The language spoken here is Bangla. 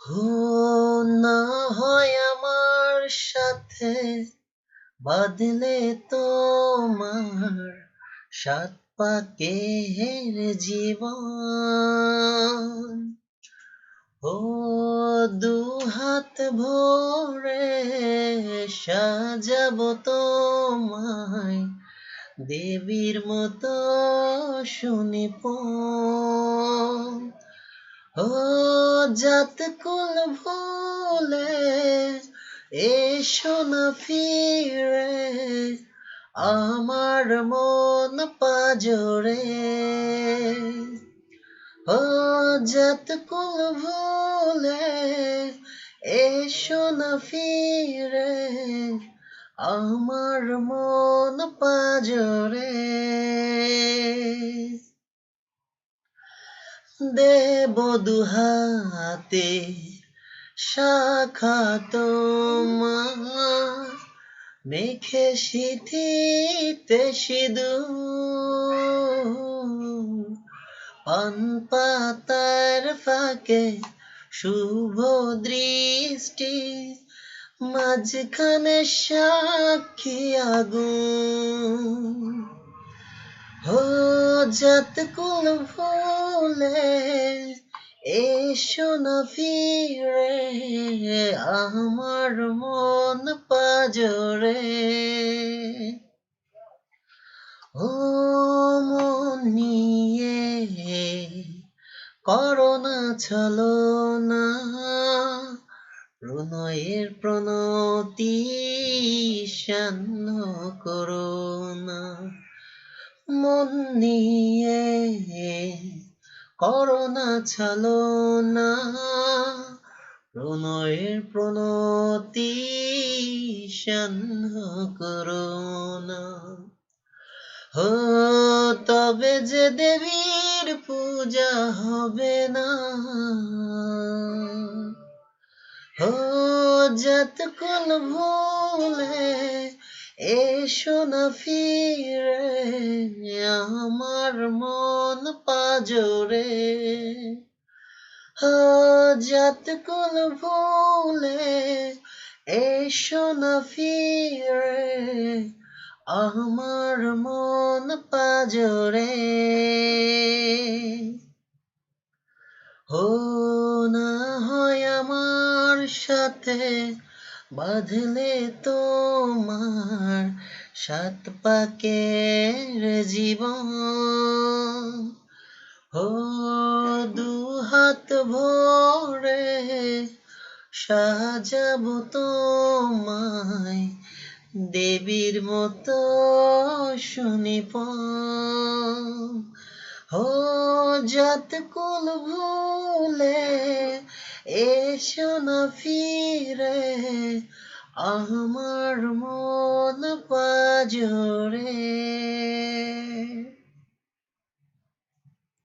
না হয় আমার সাথে বাঁধলে তোমার সাত পাকের জীবন। দুহাত ভরে সাজাবো তোমায় দেবীর মতো সুনিপুণ। জাত কুল ভুলে এসো না ফিরে আমার মন পাজরে। জাত কুল ভুলে এসো না ফিরে আমার মন পাজরে। দেব দুহাতে শাখা তোমার মেখে সিঁথিতে সিঁদুর। পান পাতার ফাঁকে শুভ দৃষ্টি মাঝখানে সাক্ষী আগুন। জাত কুল ভুলে এসো না ফিরে আমার মন পাজরে। মন নিয়ে করো না ছলনা প্রণয়ের প্রণতি শান্ত করো না। মন নিয়ে করো না ছলনা প্রণয়ের প্রণতি শান্ত করো না। তবে যে দেবীর পূজা হবে না। জাত কুল ভুলে এসো না ফিরে আমার মন পাজরে। জাত কুল ভুলে এসো না ফিরে আমার মন পাজরে। না হয় আমার সাথে বাঁধলে তোমার সাত পাকের জীবন। দুহাত ভরে সাজাবো তোমায় দেবীর মতো সুনিপুণ। জাত কুল ভুলে এসো না ফিরে আমার মন পাজরে।